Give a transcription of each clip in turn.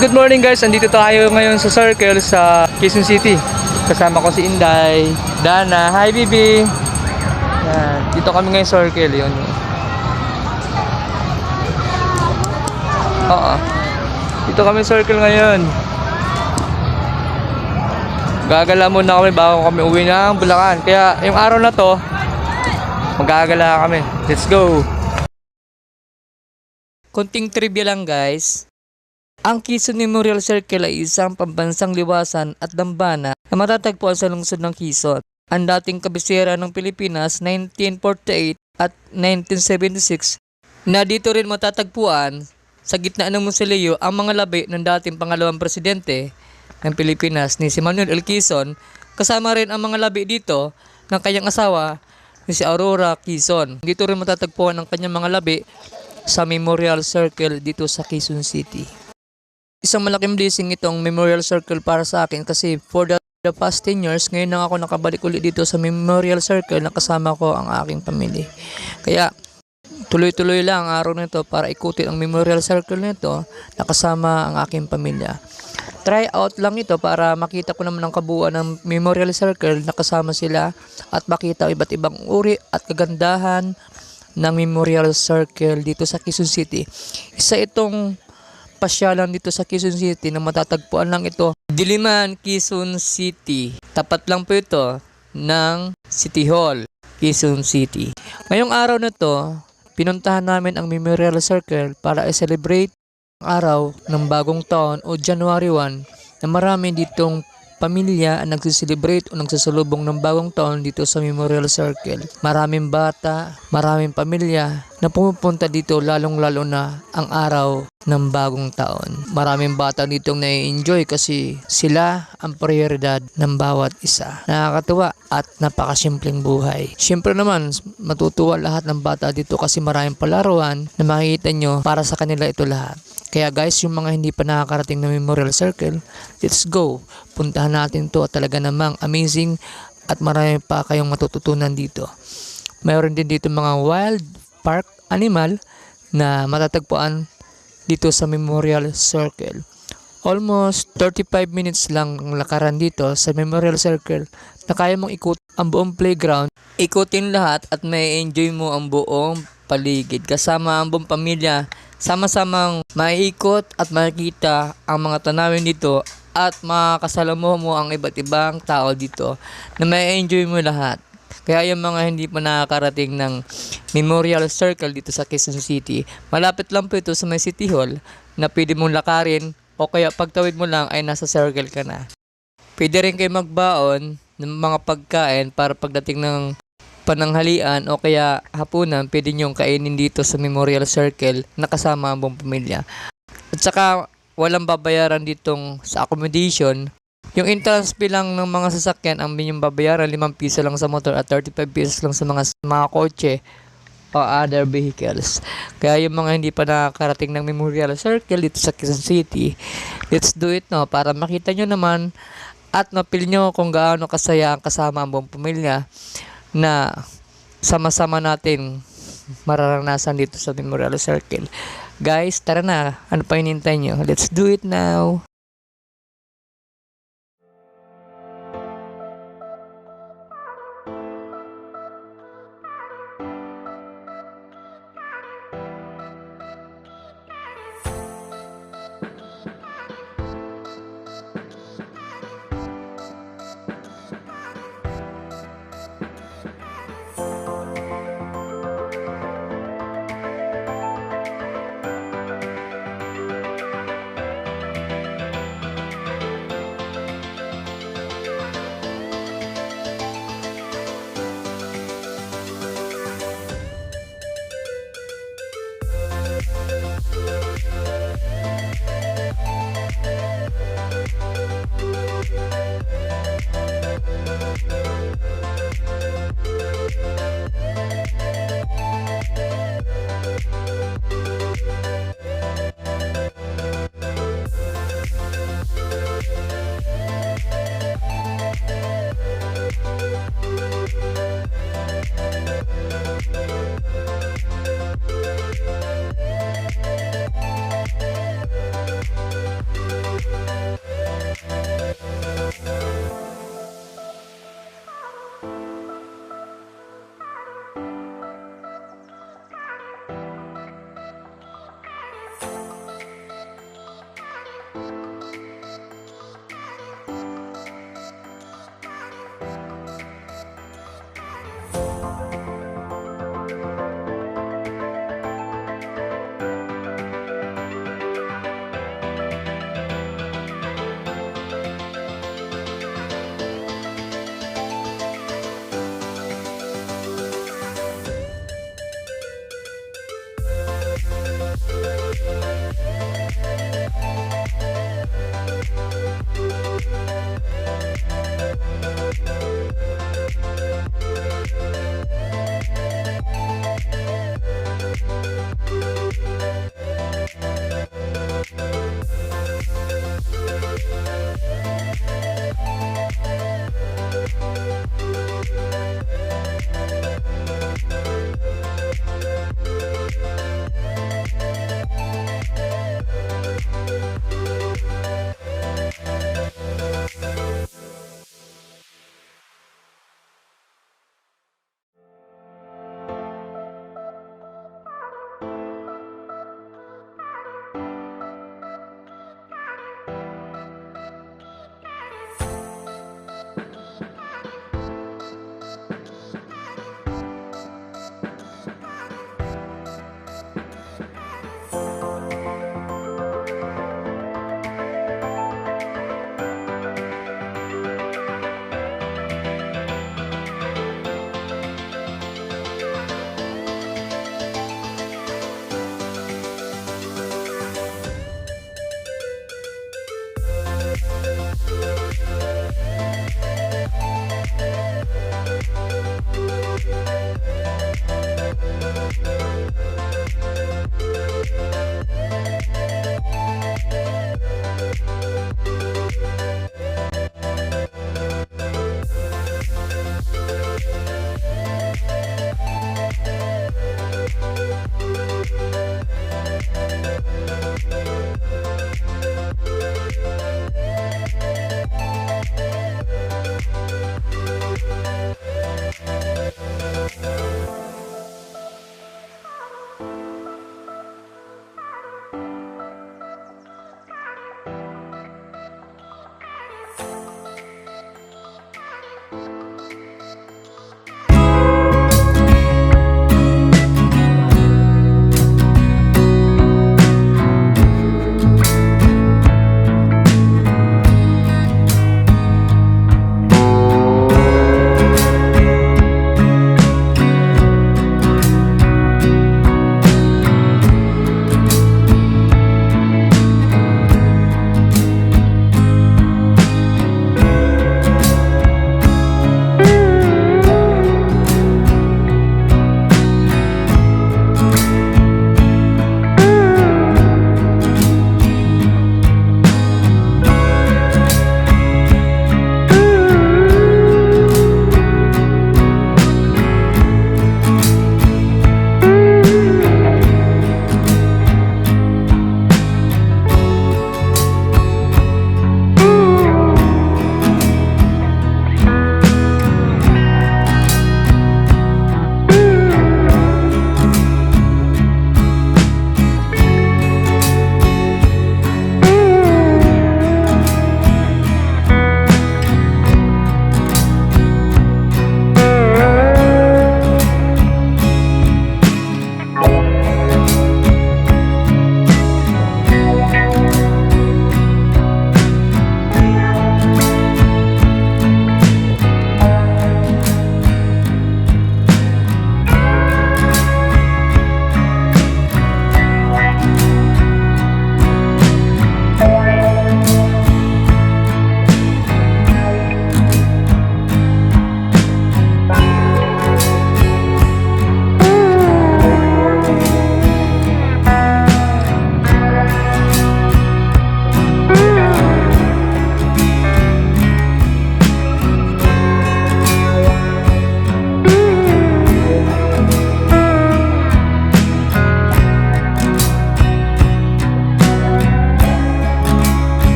Good morning guys, andito tayo ngayon sa Circle sa Quezon City. Kasama ko si Inday, Dana, hi Bibi. Yan, dito kami ngayon sa Circle, yun. Oo. Dito kami sa Circle ngayon. Gagala muna kami bago kami uwi ng Bulacan. Kaya yung araw na to, magagala kami. Let's go. Konting trivia lang guys. Ang Quezon Memorial Circle ay isang pambansang liwasan at dambana na matatagpuan sa lungsod ng Quezon. Ang dating kabisera ng Pilipinas 1948 at 1976 na dito rin matatagpuan sa gitna ng Musileo ang mga labi ng dating pangalawang presidente ng Pilipinas ni si Manuel L. Quezon, kasama rin ang mga labi dito ng kanyang asawa ni si Aurora Quezon. Dito rin matatagpuan ang kanyang mga labi sa Memorial Circle dito sa Quezon City. Isang malaking blessing itong Memorial Circle para sa akin kasi for the past 10 years, ngayon lang ako nakabalik ulit dito sa Memorial Circle na kasama ko ang aking pamilya. Kaya tuloy-tuloy lang ang araw nito para ikutin ang Memorial Circle nito na kasama ang aking pamilya. Try out lang ito para makita ko naman ang kabuuan ng Memorial Circle na kasama sila at makita iba't ibang uri at kagandahan ng Memorial Circle dito sa Quezon City. Isa itong pasyalan dito sa Quezon City na matatagpuan lang ito. Diliman, Quezon City. Tapat lang po ito ng City Hall, Quezon City. Ngayong araw na to, pinuntahan namin ang Memorial Circle para i-celebrate ang araw ng bagong taon o January 1 na marami ditong pamilya ang nagsiselebrate o nagsasalubong ng bagong taon dito sa Memorial Circle. Maraming bata, maraming pamilya na pumupunta dito lalong-lalo na ang araw ng bagong taon. Maraming bata ditong nai-enjoy kasi sila ang prioridad ng bawat isa. Nakakatuwa at napakasimpleng buhay. Siyempre naman, matutuwa lahat ng bata dito kasi maraming palaruan na makikita nyo para sa kanila ito lahat. Kaya guys, yung mga hindi pa nakakarating ng Memorial Circle, let's go. Puntahan natin to at talaga namang amazing at marami pa kayong matututunan dito. Mayroon din dito mga wild park animal na matatagpuan dito sa Memorial Circle. Almost 35 minutes lang ang lakaran dito sa Memorial Circle na kaya mong ikot ang buong playground. Ikutin lahat at may enjoy mo ang buong paligid kasama ang buong pamilya. Sama-samang maiikot at makikita ang mga tanawin dito at makakasalamuha mo ang iba't ibang tao dito na may enjoy mo lahat. Kaya yung mga hindi pa nakakarating ng Memorial Circle dito sa Quezon City, malapit lang po ito sa may City Hall na pwede mong lakarin o kaya pagtawid mo lang ay nasa circle ka na. Pwede rin kayo magbaon ng mga pagkain para pagdating ng pananghalian o kaya hapunan, pwede nyong kainin dito sa Memorial Circle na kasama ang buong pamilya. At saka walang babayaran ditong sa accommodation. Yung entrance fee lang ng mga sasakyan ang inyong babayaran, 5 piso lang sa motor at 35 pesos lang sa mga kotse o other vehicles. Kaya yung mga hindi pa nakakarating ng Memorial Circle dito sa Quezon City, let's do it no para makita nyo naman at mapil nyo kung gaano kasaya ang kasama ang buong pamilya na sama-sama natin mararanasan dito sa Memorial Circle. Guys, tara na. Ano pa hinihintay nyo? Let's do it now.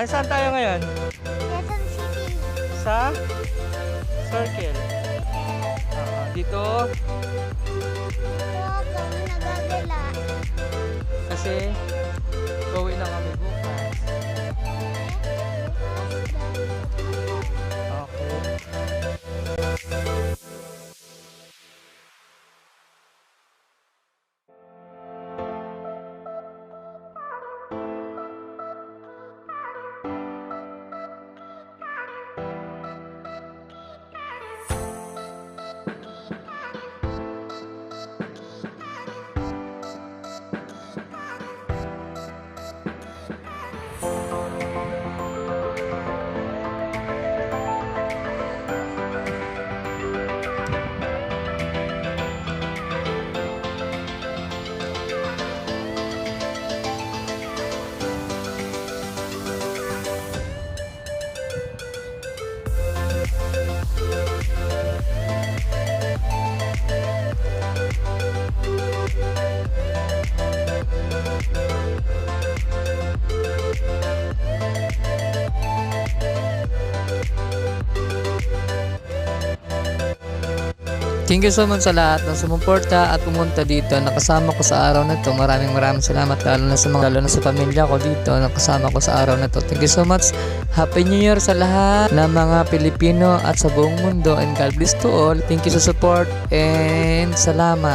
Ay, saan tayo ngayon? Quezon City. Sa Circle. Dito, Ito, kami nagagala. kasi uwi na kami bukas. Okay. Thank you so much sa lahat ng sumuporta at pumunta dito. Nakasama ko sa araw na to. Maraming salamat lalo na sa pamilya ko dito. Nakasama ko sa araw na to. Thank you so much. Happy New Year sa lahat ng mga Pilipino at sa buong mundo. And God bless to all. Thank you sa support and salamat.